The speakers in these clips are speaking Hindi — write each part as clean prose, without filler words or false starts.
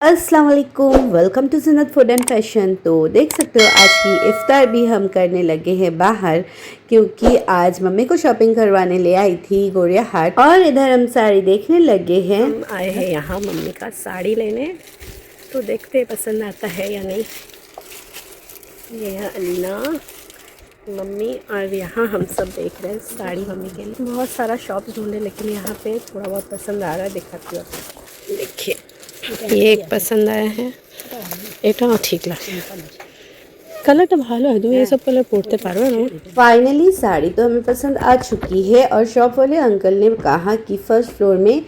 अस्सलाम वालेकुम, welcome to Zeenat food and fashion. तो देख सकते हो आज की इफ्तार भी हम करने लगे हैं बाहर, क्योंकि आज मम्मी को शॉपिंग करवाने ले आई थी गोरिया हाट। और इधर हम साड़ी देखने लगे हैं। हम आए हैं यहाँ मम्मी का साड़ी लेने, तो देखते हैं पसंद आता है या नहीं। ये है अलीना, मम्मी, और यहाँ हम सब देख रहे हैं साड़ी मम्मी के लिए। बहुत सारा शॉप ढूंढे लेकिन यहाँ पे थोड़ा बहुत पसंद आ रहा है, दिखाती हूँ आपको। देखिए ये एक पसंद आया है, এটা ঠিক লাগে, कलर भालो है, दो ये सब कलर पड़ते पारो ना। फाइनली साड़ी तो हमें पसंद आ चुकी है और शॉप वाले अंकल ने कहा कि फर्स्ट फ्लोर में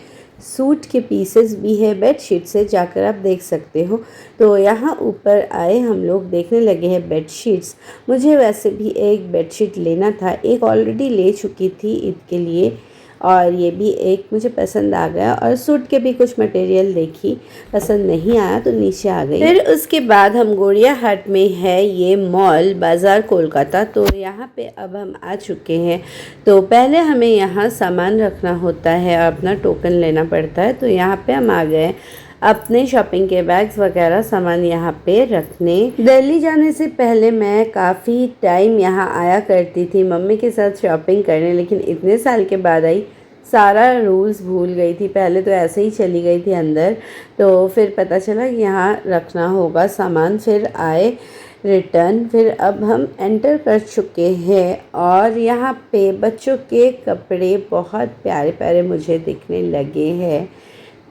सूट के पीसेस भी है, बेडशीट से जाकर आप देख सकते हो। तो यहाँ ऊपर आए हम लोग देखने लगे हैं बेडशीट्स। मुझे वैसे भी एक बेडशीट लेना था, एक ऑलरेडी ले चुकी थी ईद के लिए, और ये भी एक मुझे पसंद आ गया। और सूट के भी कुछ मटेरियल देखी, पसंद नहीं आया तो नीचे आ गई। फिर उसके बाद हम गोरिया हाट में है ये मॉल बाज़ार कोलकाता, तो यहाँ पे अब हम आ चुके हैं। तो पहले हमें यहाँ सामान रखना होता है और अपना टोकन लेना पड़ता है। तो यहाँ पे हम आ गए अपने शॉपिंग के बैग्स वगैरह सामान यहाँ पे रखने। दिल्ली जाने से पहले मैं काफ़ी टाइम यहाँ आया करती थी मम्मी के साथ शॉपिंग करने, लेकिन इतने साल के बाद आई, सारा रूल्स भूल गई थी। पहले तो ऐसे ही चली गई थी अंदर, तो फिर पता चला कि यहाँ रखना होगा सामान। फिर आए रिटर्न, फिर अब हम एंटर कर चुके हैं। और यहाँ पे बच्चों के कपड़े बहुत प्यारे प्यारे मुझे दिखने लगे हैं,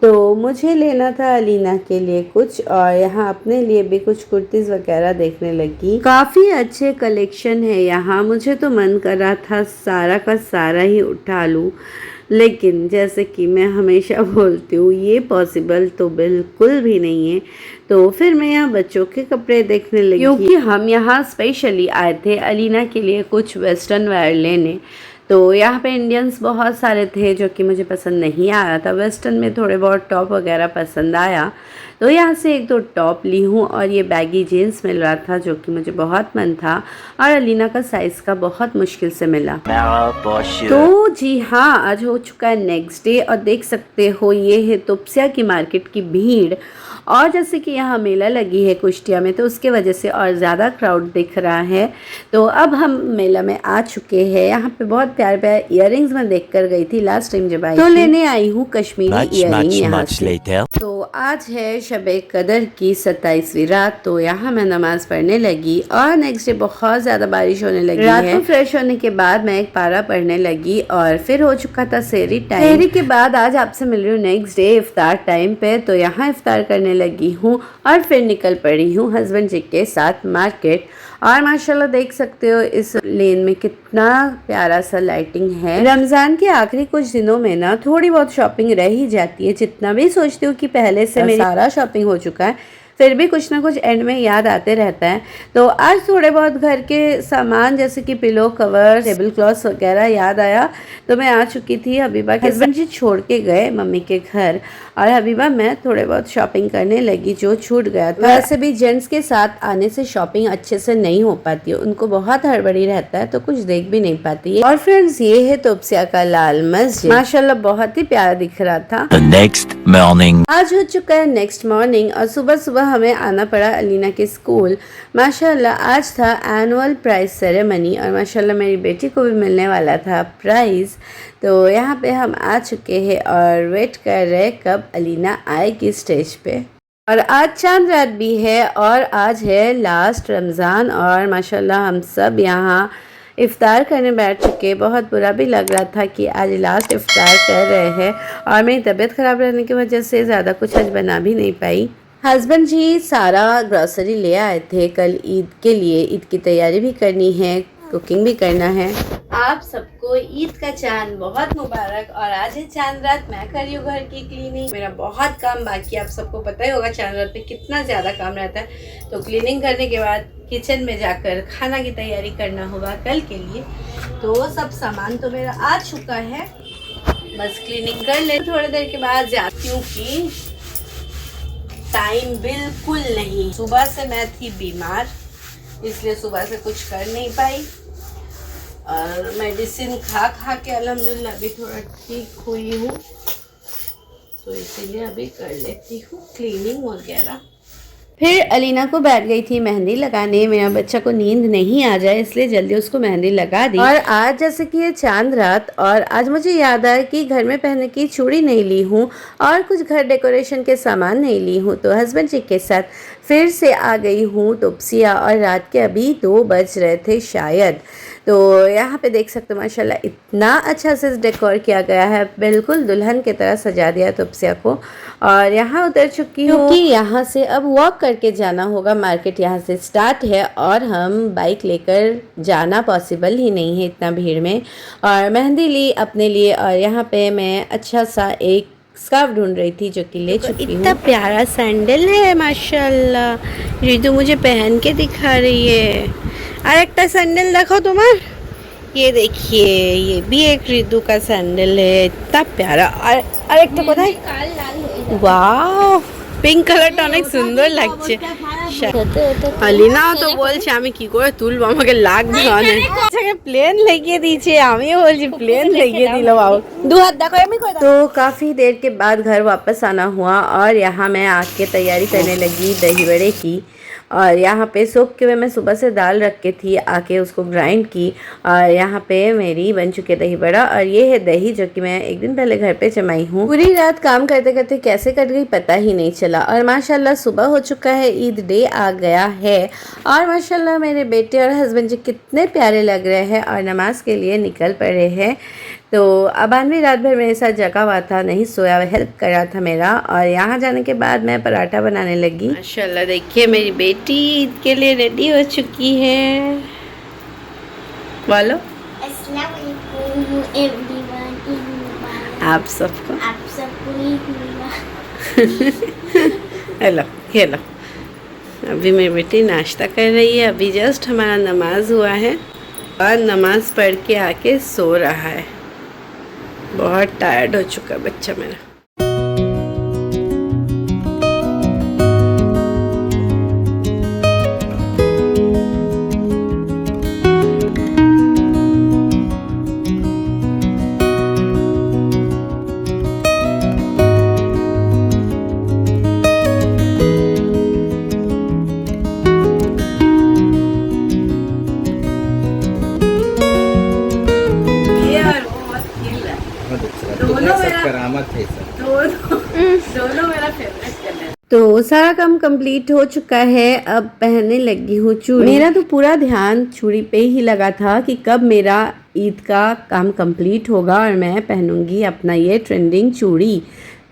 तो मुझे लेना था अलीना के लिए कुछ, और यहाँ अपने लिए भी कुछ कुर्तीज़ वगैरह देखने लगी। काफ़ी अच्छे कलेक्शन है यहाँ। मुझे तो मन कर रहा था सारा का सारा ही उठा लूँ, लेकिन जैसे कि मैं हमेशा बोलती हूँ ये पॉसिबल तो बिल्कुल भी नहीं है। तो फिर मैं यहाँ बच्चों के कपड़े देखने लगी, क्योंकि हम यहाँ स्पेशली आए थे अलीना के लिए कुछ वेस्टर्न वेयर लेने। तो यहाँ पे इंडियंस बहुत सारे थे जो कि मुझे पसंद नहीं आया था। वेस्टर्न में थोड़े बहुत टॉप वगैरह पसंद आया, तो यहाँ से एक दो टॉप ली हूँ। और ये बैगी जीन्स मिल रहा था जो कि मुझे बहुत मन था, और अलीना का साइज़ का बहुत मुश्किल से मिला। तो जी हाँ, आज हो चुका है नेक्स्ट डे, और देख सकते हो ये है तुपसिया की मार्केट की भीड़। और जैसे कि यहाँ मेला लगी है कुश्तिया में, तो उसके वजह से और ज़्यादा क्राउड दिख रहा है। तो अब हम मेला में आ चुके हैं। यहाँ पे बहुत प्यारे प्यारे इयररिंग्स मैं देख कर गई थी लास्ट टाइम जब आई तो लेने आई हूँ कश्मीरी इयररिंग यहाँ से। तो आज है शबे कदर की 27वीं रात, तो यहाँ मैं नमाज पढ़ने लगी। और नेक्स्ट डे बहुत ज़्यादा बारिश होने लगी है। रात को फ्रेश होने के बाद मैं एक पारा पढ़ने लगी, और फिर हो चुका था सेहरी टाइम। सेहरी के बाद आज आपसे मिल रही हूँ नेक्स्ट डे इफ्तार टाइम पे। तो यहाँ इफ्तार करने लगी हूँ और फिर निकल पड़ी हूँ हस्बैंड जी के साथ मार्केट। और माशाल्लाह देख सकते हो इस लेन में कितना प्यारा सा लाइटिंग है। रमज़ान के आखिरी कुछ दिनों में ना थोड़ी बहुत शॉपिंग रह ही जाती है। जितना भी सोचती हूँ कि पहले से मेरा सारा शॉपिंग हो चुका है, फिर भी कुछ ना कुछ एंड में याद आते रहता है। तो आज थोड़े बहुत घर के सामान जैसे कि पिलो कवर, टेबल क्लॉथ वगैरह याद आया, तो मैं आ चुकी थी। हबीबा के हस्बैंड जी छोड़ के गए मम्मी के घर, और हबीबा मैं थोड़े बहुत शॉपिंग करने लगी जो छूट गया था। वैसे भी जेंट्स के साथ आने से शॉपिंग अच्छे से नहीं हो पाती है, उनको बहुत हड़बड़ी रहता है, तो कुछ देख भी नहीं पाती है। और फ्रेंड्स ये है तुपसिया का लाल मस्जिद, माशाल्लाह बहुत ही प्यारा दिख रहा था। नेक्स्ट मॉर्निंग आज हो चुका है नेक्स्ट मॉर्निंग, और सुबह सुबह हमें आना पड़ा अलीना के स्कूल। माशाल्लाह आज था एनुअल प्राइज़ सेरेमनी, और माशाल्लाह मेरी बेटी को भी मिलने वाला था प्राइज़। तो यहाँ पे हम आ चुके हैं और वेट कर रहे कब अलीना आएगी स्टेज पे। और आज चांद रात भी है, और आज है लास्ट रमज़ान, और माशाल्लाह हम सब यहाँ इफ़्तार करने बैठ चुके। बहुत बुरा भी लग रहा था कि आज लास्ट इफ़्तार कर रहे हैं, और मेरी तबीयत ख़राब रहने की वजह से ज़्यादा कुछ आज बना भी नहीं पाई। हस्बैंड जी सारा ग्रॉसरी ले आए थे कल ईद के लिए। ईद की तैयारी भी करनी है, कुकिंग भी करना है। आप सबको ईद का चांद बहुत मुबारक। और आज है चांद रात, मैं कर रही हूँ घर की क्लीनिंग। मेरा बहुत काम बाकी, आप सबको पता ही होगा चांद रात पे कितना ज़्यादा काम रहता है। तो क्लीनिंग करने के बाद किचन में जाकर खाना की तैयारी करना होगा कल के लिए। तो सब सामान तो मेरा आ चुका है, बस क्लीनिंग कर ले। थोड़ी देर के बाद जाती हूँ कि टाइम बिल्कुल नहीं। सुबह से मैं थी बीमार, इसलिए सुबह से कुछ कर नहीं पाई, और मेडिसिन खा खा के अल्हम्दुलिल्लाह अभी थोड़ा ठीक हुई हूँ। तो इसीलिए अभी कर लेती हूँ क्लीनिंग वगैरह। फिर अलीना को बैठ गई थी मेहंदी लगाने। मेरा बच्चा को नींद नहीं आ जाए इसलिए जल्दी उसको मेहंदी लगा दी। और आज जैसे कि ये चांद रात, और आज मुझे याद आया कि घर में पहनने की चूड़ी नहीं ली हूँ और कुछ घर डेकोरेशन के सामान नहीं ली हूँ, तो हस्बैंड जी के साथ फिर से आ गई हूँ तोपसिया। और रात के अभी 2 बज रहे थे शायद। तो यहाँ पे देख सकते हो माशाल्लाह इतना अच्छा से डेकोर किया गया है, बिल्कुल दुल्हन की तरह सजा दिया तोपसिया को। और यहाँ उतर चुकी हूँ क्योंकि यहाँ से अब वॉक करके जाना होगा। मार्केट यहाँ से स्टार्ट है और हम बाइक लेकर जाना पॉसिबल ही नहीं है इतना भीड़ में। और मेहंदी ली अपने लिए, और यहाँ पे मैं अच्छा सा एक स्कार्फ ढूंढ रही थी जो कि ले चुकी हूँ। इतना प्यारा सैंडल है माशाल्लाह। रितु मुझे पहन के दिखा रही है। और एक सैंडल देखो तुम्हार, ये देखिए ये भी एक रितु का सैंडल है, इतना प्यारा। और एक तो पता है, वाह पिंक কালারটা অনেক সুন্দর লাগছে। আলিনা তো বলছে আমি কি করে তুলবো, আমাকে লাগবে অনেক। প্লেন লাগিয়ে দিয়েছে, আমিও বলছি প্লেন লাগিয়ে দিল বাবু। দু হাত দেখো আমি কই। तो काफ़ी देर के बाद घर वापस आना हुआ और यहाँ मैं आके तैयारी करने लगी दही बड़े की। और यहाँ पे सोख के मैं सुबह से दाल रख के थी, आके उसको ग्राइंड की। और यहाँ पे मेरी बन चुके दही बड़ा, और ये है दही जो कि मैं एक दिन पहले घर पे जमाई हूँ। पूरी रात काम करते करते कैसे कट गई पता ही नहीं चला। और माशाल्लाह सुबह हो चुका है, ईद डे आ गया है। और माशाल्लाह मेरे बेटे और हस्बैंड जी कितने प्यारे लग रहे हैं और नमाज के लिए निकल पड़े हैं। तो अबान भी रात भर मेरे साथ जगा हुआ था, नहीं सोया, हेल्प कर रहा था मेरा। और यहाँ जाने के बाद मैं पराठा बनाने लगी। माशाल्लाह देखिए मेरी बेटी ईद के लिए रेडी हो चुकी है। बोलो अस्सलाम वालेकुम एवरीवन, आप सबको हेलो हेलो। अभी मेरी बेटी नाश्ता कर रही है। अभी जस्ट हमारा नमाज हुआ है और नमाज पढ़ के आके सो रहा है। बहुत टायर्ड हो चुका है बच्चा मेरा। दोनों मेरा फेवरेट कलर। तो सारा काम कंप्लीट हो चुका है, अब पहनने लगी हूँ चूड़ी। मेरा तो पूरा ध्यान चूड़ी पे ही लगा था कि कब मेरा ईद का काम कंप्लीट होगा और मैं पहनूंगी अपना ये ट्रेंडिंग चूड़ी।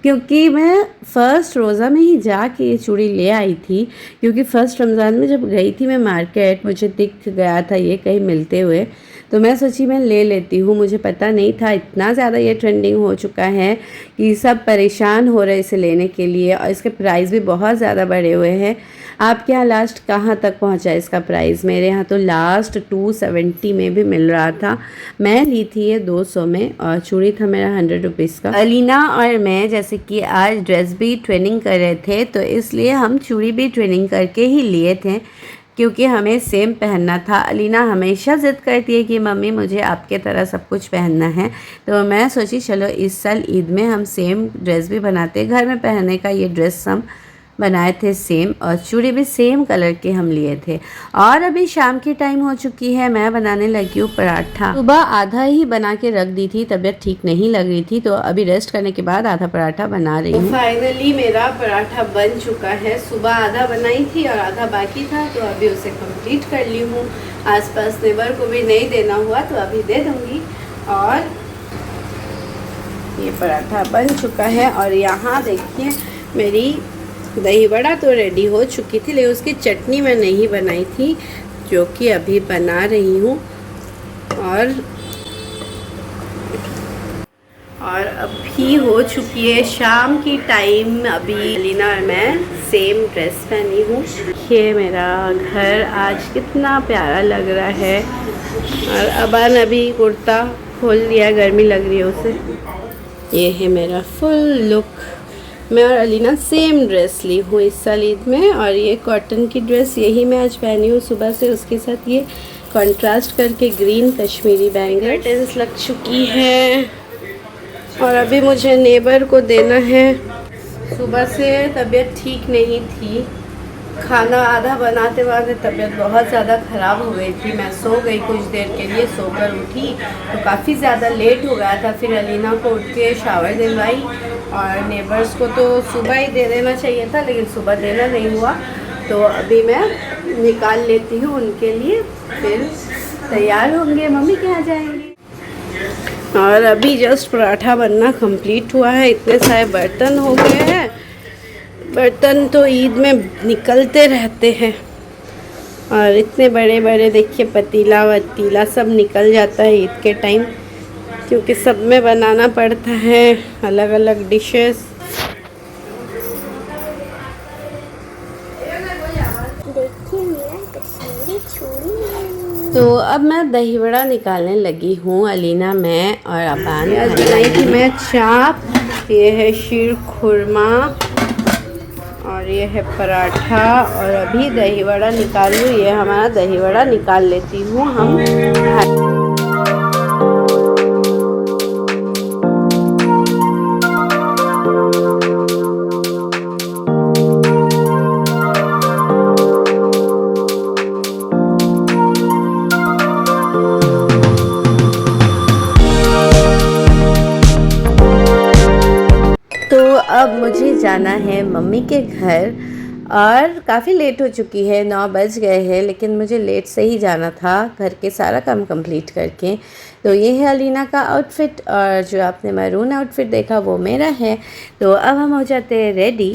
क्योंकि मैं फ़र्स्ट रोज़ा में ही जाके ये चूड़ी ले आई थी, क्योंकि फ़र्स्ट रमज़ान में जब गई थी मैं मार्केट, मुझे दिख गया था ये कहीं मिलते हुए, तो मैं सोची मैं ले लेती हूँ। मुझे पता नहीं था इतना ज़्यादा ये ट्रेंडिंग हो चुका है कि सब परेशान हो रहे इसे लेने के लिए, और इसके प्राइस भी बहुत ज़्यादा बढ़े हुए हैं। आपके यहाँ लास्ट कहाँ तक पहुँचा इसका प्राइस? मेरे यहाँ तो लास्ट 270 में भी मिल रहा था। मैं ली थी ये 200 में, और चूड़ी था मेरा 100 रुपीज़ का। अलीना और मैं जैसे कि आज ड्रेस भी ट्रेनिंग कर रहे थे, तो इसलिए हम चूड़ी भी ट्रेनिंग करके ही लिए थे, क्योंकि हमें सेम पहनना था। अलीना हमेशा ज़िद करती है कि मम्मी मुझे आपके तरह सब कुछ पहनना है, तो मैं सोची चलो इस साल ईद में हम सेम ड्रेस भी बनाते। घर में पहनने का ये ड्रेस हम बनाए थे सेम, और चूड़ी भी सेम कलर के हम लिए थे। और अभी शाम की टाइम हो चुकी है, मैं बनाने लगी हूँ पराठा। सुबह आधा ही बना के रख दी थी, तबीयत ठीक नहीं लग रही थी, तो अभी रेस्ट करने के बाद आधा पराठा बना रही हूँ। फाइनली मेरा पराठा बन चुका है। सुबह आधा बनाई थी और आधा बाकी था, तो अभी उसे कंप्लीट कर ली हूँ। आसपास नेबर को भी नहीं देना हुआ तो अभी दे दूँगी। और ये पराठा बन चुका है। और यहाँ देखिए मेरी दही बड़ा तो रेडी हो चुकी थी, लेकिन उसकी चटनी मैं नहीं बनाई थी, जो कि अभी बना रही हूँ। और अभी हो चुकी है शाम की टाइम। अभी अलीना और मैं सेम ड्रेस पहनी हूँ। ये मेरा घर आज कितना प्यारा लग रहा है। और अबान अभी कुर्ता खोल लिया, गर्मी लग रही है उसे। ये है मेरा फुल लुक। मैं और अलीना सेम ड्रेस ली हूँ इस साल ईद में, और ये कॉटन की ड्रेस यही मैं आज पहनी हूँ सुबह से। उसके साथ ये कंट्रास्ट करके ग्रीन कश्मीरी बैंगल्स लग चुकी है। और अभी मुझे नेबर को देना है। सुबह से तबीयत ठीक नहीं थी, खाना आधा बनाते बनाते तबीयत बहुत ज़्यादा ख़राब हो गई थी। मैं सो गई कुछ देर के लिए, सोकर उठी तो काफ़ी ज़्यादा लेट हो गया था। फिर अलीना को उठ के शावर दिलवाई और नेबर्स को तो सुबह ही दे देना चाहिए था, लेकिन सुबह देना नहीं हुआ। तो अभी मैं निकाल लेती हूँ उनके लिए, फिर तैयार होंगे, मम्मी के यहाँ जाएंगे। और अभी जस्ट पराठा बनना कंप्लीट हुआ है। इतने सारे बर्तन हो गए हैं। बर्तन तो ईद में निकलते रहते हैं और इतने बड़े बड़े देखिए पतीला वतीला सब निकल जाता है ईद के टाइम, क्योंकि सब में बनाना पड़ता है अलग अलग डिशेस। तो अब मैं दही वड़ा निकालने लगी हूँ। अलीना, मैं और अबान आज बनाई थी मैं चाप, ये है शीर खुरमा और ये है पराठा। और अभी दही वड़ा निकालूँ, ये हमारा दही वड़ा निकाल लेती हूँ हम। तो अब मुझे जाना है मम्मी के घर और काफ़ी लेट हो चुकी है, 9 बज गए हैं, लेकिन मुझे लेट से ही जाना था घर के सारा काम कंप्लीट करके। तो ये है अलीना का आउटफिट और जो आपने मैरून आउटफिट देखा वो मेरा है। तो अब हम हो जाते हैं रेडी।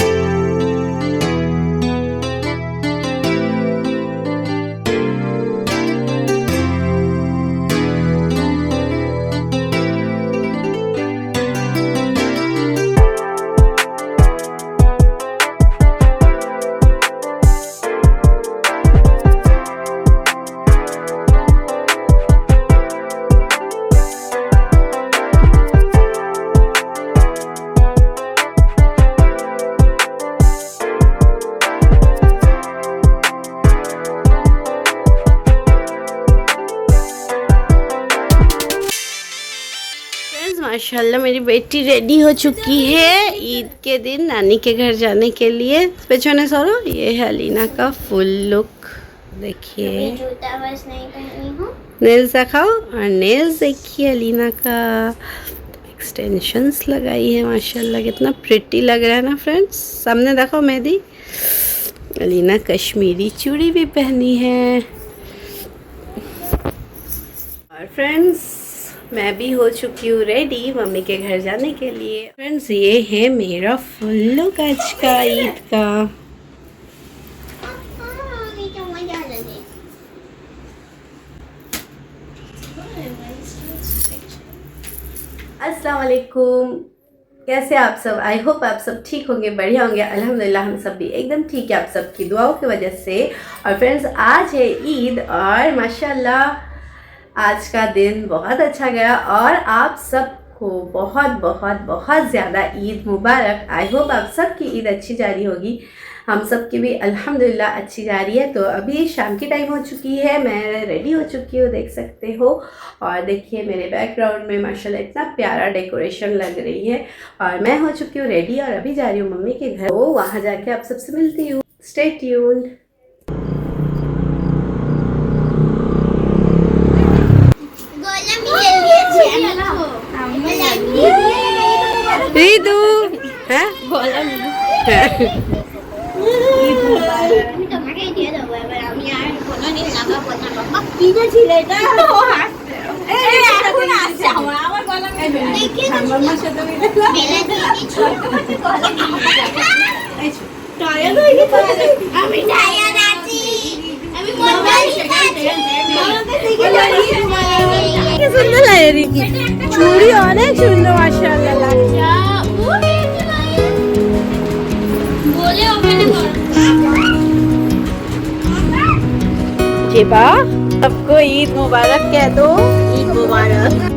माशाल्लाह मेरी बेटी रेडी हो चुकी है ईद के दिन नानी के घर जाने के लिए। पेछने सरो, ये है अलीना का फुल लुक, देखिए। जूता बस नहीं पहनी हूँ। नेल्स दिखाओ, और नेल्स देखिए अलीना का, एक्सटेंशंस लगाई है माशाल्लाह, कितना प्रिटी लग रहा है ना फ्रेंड्स। सामने देखो मेहंदी। अलीना कश्मीरी चूड़ी भी पहनी है। और फ्रेंड्स मैं भी हो चुकी हूँ रेडी मम्मी के घर जाने के लिए। फ्रेंड्स ये है मेरा फुल लुक आज का ईद का। अस्सलाम वालेकुम, कैसे आप सब? आई होप आप सब ठीक होंगे, बढ़िया होंगे। अल्हम्दुलिल्लाह हम सब भी एकदम ठीक है, आप सबकी दुआओं की वजह से। और फ्रेंड्स आज है ईद और माशाल्लाह आज का दिन बहुत अच्छा गया और आप सबको बहुत बहुत बहुत ज़्यादा ईद मुबारक। आई होप आप सबकी ईद अच्छी जा रही होगी, हम सब की भी अल्हम्दुलिल्लाह अच्छी जा रही है। तो अभी शाम की टाइम हो चुकी है, मैं रेडी हो चुकी हूँ, देख सकते हो। और देखिए मेरे बैकग्राउंड में माशाल्लाह इतना प्यारा डेकोरेशन लग रही है। और मैं हो चुकी हूँ रेडी और अभी जा रही हूँ मम्मी के घर, तो वहाँ जाके आप सबसे मिलती हूँ। Stay tuned. रीदू हैं सुंदर है रिकी, चूड़ी অনেক সুন্দর মাশাআল্লাহ। जेबा सबको ईद मुबारक कह दो। ईद मुबारक।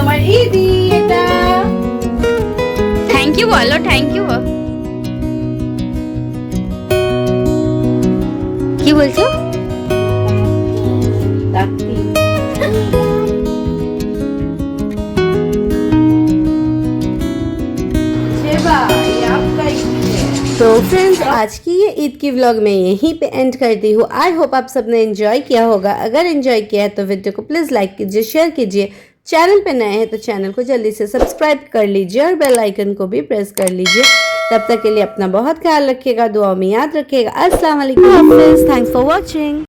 আমার ঈদি এটা। থ্যাংক ইউ বলো, থ্যাংক ইউ। কি বলছো? ताकि शेबा, ये आपका ईद है। तो फ्रेंड्स आज की ये ईद की व्लॉग मैं यहीं पे एंड करती हूँ। आई होप आप सबने एंजॉय किया होगा। अगर एंजॉय किया है तो वीडियो को प्लीज़ लाइक कीजिए, शेयर कीजिए। चैनल पे नए हैं तो चैनल को जल्दी से सब्सक्राइब कर लीजिए और बेल आइकन को भी प्रेस कर लीजिए। तब तक के लिए अपना बहुत ख्याल रखिएगा, दुआ में याद रखिएगा। अस्सलाम वालेकुम, हाफिज़, थैंक्स फॉर वॉचिंग।